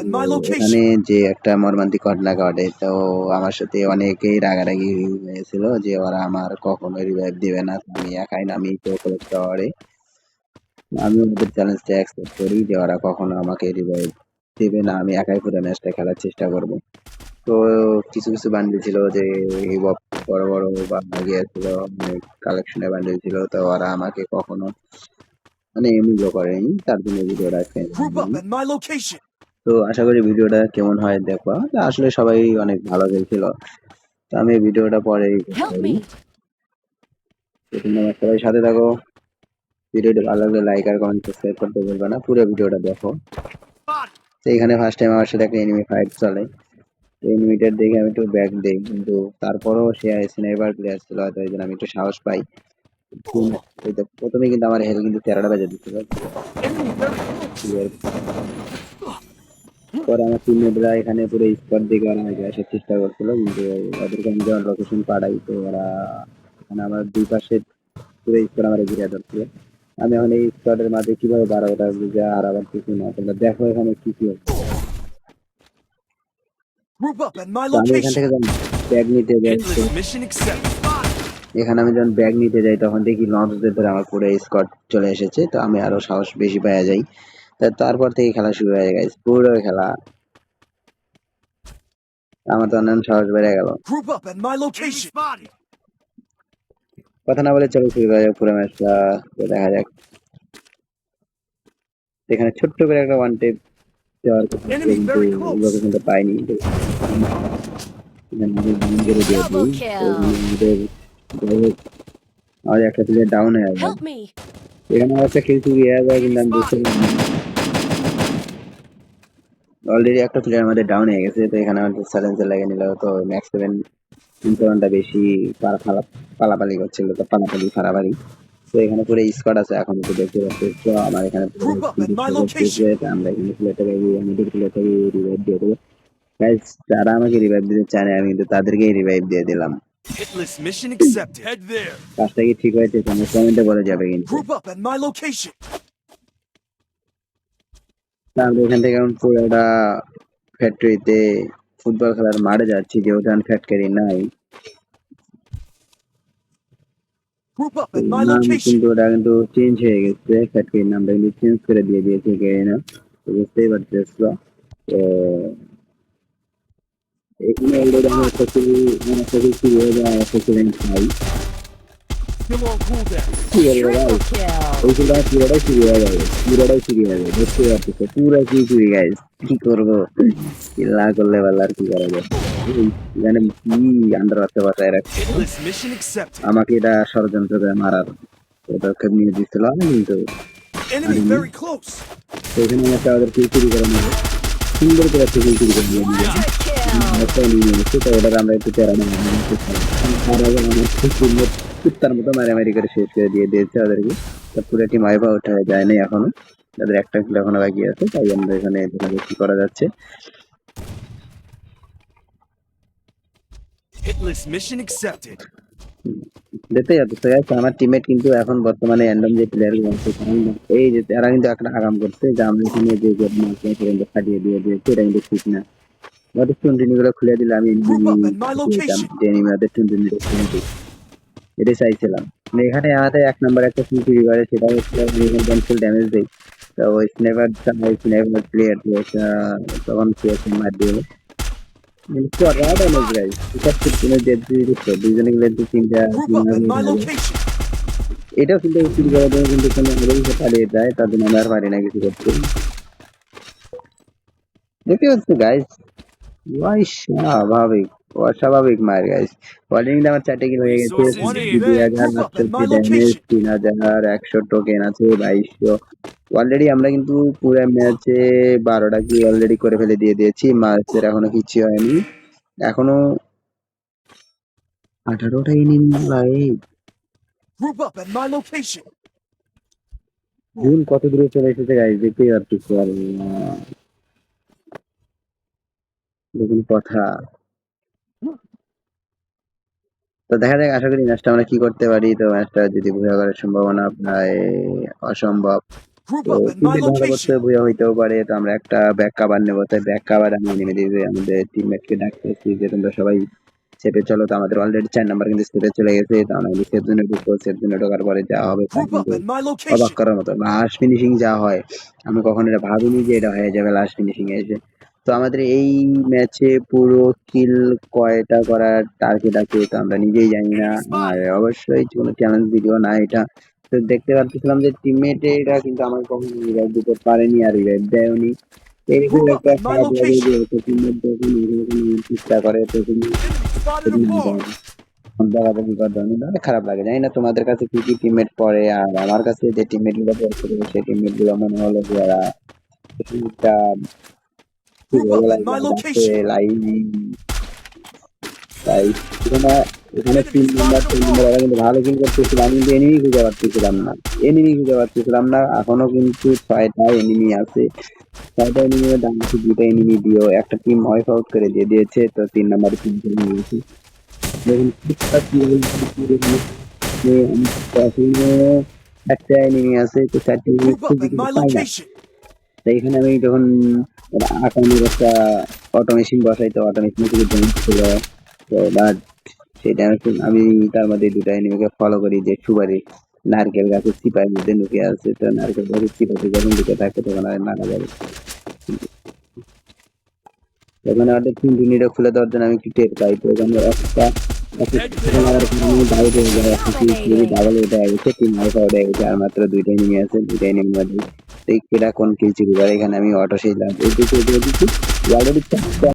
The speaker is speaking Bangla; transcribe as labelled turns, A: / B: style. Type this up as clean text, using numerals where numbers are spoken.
A: at my
B: এখানে
A: location.
B: যে একটা মর্মান্তিক ঘটনা ঘটে, তো আমার সাথে অনেকেই রাগারাগি হয়েছিল যে ওরা আমার কখনো রিভাইভ দিবে না, আমি একাই নামি টাওয়ারে। আমি ওদের চ্যালেঞ্জটা অ্যাকসেপ্ট করি যে ওরা কখনো আমাকে রিভাইভ দেবে না, আমি একাই পুরো ম্যাচটা খেলার চেষ্টা করব। তো কিছু কিছু বান্ডিল ছিল যে বড় বড় বা গিয়েছিল, অনেক কালেকশনের বান্ডিল ছিল, তো ওরা আমাকে কখনো মানে এমুলো করেনি, তার জন্য ভিডিওটা আজকে
A: Group up at my location.
B: তো আশা করি ভিডিওটা কেমন হয় দেখবা। আসলে সবাই অনেক ভালো খেলছিল, তো আমি ভিডিওটা পরেই
C: Help me!
B: ধন্যবাদ, সবাই সাথে থাকো। ভিডিওটি ভালো লাগলে লাইক আর কমেন্ট সাবস্ক্রাইব করতে ভুলবে না, পুরো ভিডিওটা দেখো। তো এখানে ফার্স্ট টাইম আমার সাথে একটা এনিমি ফাইট চলে, তো এনিমিটার দেখে আমি একটু ব্যাক দেই, কিন্তু তারপরও সে স্নাইপার প্লেয়ার ছিল, হয়তো এই জন্য আমি একটু সাহস পাই। এই তো প্রথমে কিন্তু আমার হেল কিন্তু 13টা বেজে দিচ্ছিল, পরে আমার টিমমেটরা এখানে পুরো স্পট দিকে ওরা আগে আসার চেষ্টা করছিল, কিন্তু ওদেরকে আমি যখন লোকেশন পাঠাই, তো ওরা এখানে আমার দুই পাশে পুরো স্পট আমার ঘিরে ধরছিল। আমি এখন এই স্পটের মাঝে কিভাবে বাড়াবো ওটা বুঝে আর আবার কিছু না, তোমরা দেখো এখানে কি কি হচ্ছে।
A: Group up at my
B: তো আমি এখান
A: location.
B: থেকে যখন ব্যাগ নিতে যাই, তো
A: Hitless mission accepted.
B: এখানে আমি যখন ব্যাগ নিতে যাই তখন দেখি লঞ্চদের ধরে আমার পুরো স্কোয়াড চলে এসেছে, তো আমি আরো সাহস বেশি পাওয়া যাই। তারপর থেকে খেলা শুরু হয়ে গেছে, পুরো খেলা আমার তো অন্যান্য সাহস বেড়ে গেল।
A: Group up at my location.
B: কথা না বলে চলো শুরু করা যাক পুরো ম্যাচটা, দেখা যাক। এখানে ছোট্ট করে একটা ওয়ান টেপ দেওয়ার কথা ছিল,
A: Enemy
B: কিন্তু
A: very close.
B: লোকেশনটা পাইনি, তো এখানে আমাদের ডাউন করে দিয়ে
C: Double
B: দিই। তো
C: kill!
B: এখানে আমাদের যাই হোক, আমাদের একটা প্লেয়ার ডাউন হয়ে যায়।
C: Help me!
B: এখানে আমার একটা খেল চুরি হয়ে যায়, কিন্তু আমি বুঝতে পারিনি অলরেডি একটা প্লেয়ার আমাদের ডাউন হয়ে গেছে। তো এখানে আমাদের চ্যালেঞ্জে লেগে নিল, তো ম্যাক্স 7 ইন্টারনটা বেশি পালাপালি করছিল, তো পালাপালি ফাড়াফাড়ি। তো এখানে পুরো স্কোয়াড আছে, এখন তো দেখতে পাচ্ছি। তো আমার এখানে
A: Group up at my location.
B: আমরা এখানে প্লেয়ারটাকে আমাদের প্লেয়ারটাকে রিভাইভ দিয়ে দেবো। গাইস, যারা আমাকে রিভাইভ দিতে চায় না, আমি কিন্তু তাদেরকেই রিভাইভ দিয়ে দিলাম।
A: Hitless mission accepted. Head there.
B: কাজটা কি ঠিক হয়েছে তোমরা কমেন্টে বলে যাবে কিন্তু।
A: Group up at my location.
B: তা আমরা এখান থেকে এখন পুরো একটা ফ্যাক্টরিতে ফুটবল খেলার মাঠে যাচ্ছি, যেহেতু আমি ফ্যাক্টরি নাই।
A: Group up at my
B: নাম
A: location.
B: কিন্তু ওটা কিন্তু চেঞ্জ হয়ে গেছে, ফ্যাক্টরির নামটা কিন্তু চেঞ্জ করে দিয়ে দিয়েছে না, তো বুঝতেই পারতেছো। তো এখানে অলরেডি আমার একটা শুরু হয়ে যায়, একটা challenge pi.
A: Still on cooldown.
B: কি বলবো ভাই,
C: Triple kill!
B: ওই শুধু পুরোটাই শুরু হয়ে যাবে, পুরোটাই শুরু হয়ে যাবে, বুঝতে পারতেছো, পুরো কি চুরি গাইস। কি করবো, কি না করলে ভালো, আর কি করা যায়। এখানে কি আন্ডার বাচ্চা বাসায় রাখছে,
A: Hitless mission accepted.
B: আমাকে এটা ষড়যন্ত্র করে মারার পদক্ষেপ নিয়ে দিচ্ছিল, আমি কিন্তু
A: Enemy
B: পারিনি।
A: very close.
B: তো এখানে আমি একটা ওদের কিল চুরি করে নেবো, সুন্দর করে একটা কিল চুরি করে নিয়ে নেবো।
C: Monster kill!
B: একটা নিয়ে নিচ্ছি, তো ওটা আমরা একটু তেরা নেবো, তার আগে আমার খুব সুন্দর কুত্তার মতো মারামারি করে শেষ করে দিয়ে দিয়েছে ওদেরকে। তো পুরো টিম ওয়াইপ আউট হয়ে যায়নি এখনো, তাদের একটা কিল এখনো বাকি আছে, তাই আমরা এখানে কি করা যাচ্ছে।
A: Hitless mission accepted.
B: দেখতে যাচ্ছে guys, আমার টিমমেট কিন্তু এখন বর্তমানে র্যান্ডম যে প্লেয়ার গুলো আছে, এই যে তারা কিন্তু একটা আগাম করছে যে আমরা এখানে যে ফাটিয়ে দিয়ে দিয়েছে, এটা কিন্তু ঠিক না। ওদের টুনটুনি গুলো খুলে দিলে আমি
A: Group up at my location.
B: যে এনিমিদের টুনটুনি এটাই চাইছিলাম। মানে এখানে আমাদের এক নম্বর একটা চুরি করে, সেটা হচ্ছে ক্যান্সেল ড্যামেজ দেয়। তো ওই স্নাইপার প্লেয়ার তখন মার দিয়ে দুইজনে মিলে তিনটা
A: Group up at my location.
B: এটাও কিন্তু চুরি করার জন্য কিন্তু কোনো পালিয়ে যায়, তার জন্য আমি আর পারি না কিছু করতে। দেখতে পাচ্ছি গাইস, অস্বাভাবিক অস্বাভাবিক মার গাইস। অলরেডি আমার 4টে কিল হয়ে গেছে,
A: Resources needed. Group up at my
B: damage
A: location.
B: 3100 token আছে, 2200। অলরেডি আমরা কিন্তু পুরো ম্যাচে 12টা কি অলরেডি করে ফেলে দিয়ে দিয়েছি, ম্যাচের এখনো কিছু হয়নি, এখনো 18টা innings live.
A: Group up at my location.
B: জুন কত দূরে চলে এসেছে গাইস, দেখতেই পাচ্ছি। আর দেখুন কথা, তো দেখা যাক, আশা করি ম্যাচটা আমরা কি করতে পারি। তো ম্যাচটা যদি ভুয়া করার সম্ভাবনা প্রায় অসম্ভব,
A: Group
B: তো
A: up at my
B: টিমমেট ভালো করতে
A: location.
B: ভুয়া হইতেও পারে, তো আমরা একটা ব্যাক কাভার নেবো, তাই ব্যাক কাভার আমি নেমে দিয়ে আমাদের টিমমেটকে ডাকতেছি যে তোমরা সবাই চেপে চলো। তো আমাদের অলরেডি 4 নাম্বার কিন্তু স্পেসে চলে গেছে, তো আমরা সেফ জোনে ঢুকবো। সেফ জোনে ঢোকার পরে যা হবে তা
A: Group up
B: কিন্তু
A: at my
B: অবাক
A: location.
B: করার মতো। লাস্ট ফিনিশিং যা হয় আমি কখনো এটা ভাবিনি যে এটা হয়ে যাবে লাস্ট ফিনিশিং এ এসে। তো আমাদের এই ম্যাচে পুরো কিল কয়টা করার টার্গেট আছে তো আমরা নিজেই জানি না।
A: Enemy
B: আর
A: spotted.
B: অবশ্যই কোনো চ্যালেঞ্জ ভিডিও না এটা। তো দেখতে পাচ্ছিলাম যে টিমমেটেরা কিন্তু আমার কখনো রিভাইভ দিতে পারেনি আর রিভাইভ দেয়নি। এরকম
A: Group up
B: একটা
A: at my
B: খারাপ লাগে যে
A: location.
B: টিমমেট যখন এরকম চেষ্টা করে তখন
A: Enemy spotted a bar.
B: দাগাদাগি করে দেয়, অনেক খারাপ লাগে। জানি না তোমাদের কাছে কি কি টিমমেট পড়ে, আর আমার কাছে যে টিমমেট গুলো পড়ছিল সেই টিমমেট গুলো মনে হলো যে ওরা একটা কি
A: Group
B: বলবো
A: up at
B: লাইক
A: my
B: আছে
A: location.
B: লাইক এখানে এখানে
A: Enemy
B: 3 number
A: spotted a
B: 4 number
A: bar.
B: ওরা কিন্তু ভালো কিল করতেছিল, আমি কিন্তু এনিমি খুঁজে পাচ্ছিলাম না। এখনো কিন্তু 6টা এনিমি আছে, 6টা এনিমি এর দাম আছে 2টা এনিমি দিয়েও একটা টিম ওয়াইপ আউট করে দিয়ে দিয়েছে। তো 3 নাম্বারে টিম চলে গেছে। দেখুন ঠিকঠাক কিভাবে আমি আসলে একটা এনিমি আছে, তো 4টা এনিমি
A: Group up
B: খুঁজে
A: at
B: কিন্তু
A: my
B: পাই না।
A: location.
B: তো এখানে আমি যখন আকানোর একটা অটোমেশন বসাই, তো অটোমেশন থেকে জয়েন ছিল। তো বাট সেই টাইমে আমি তার মধ্যে 2টা এনিমিকে ফলো করি যে সুপারি নারকেল গাছের চিপার মধ্যে ঢুকে আছে। তো নারকেল গাছের চিপাতে যখন ঢুকে থাকে তখন আর মারা যাবে। ওখানে ওদের 3 খুলে দেওয়ার জন্য আমি একটু টের পাই। তো ওখানে একটা মারার কারণে বাইরে হয়ে যায়, একটা পিস যদি
A: Dominating.
B: ডাবল উঠে গেছে, 3 আলফা উঠে গেছে, আর মাত্র 2টা এনিমি আছে। 2টা এনিমির মধ্যে কেডা কোন কিল চুরি করে, এখানে আমি অটো সেই এদিকে অলরেডি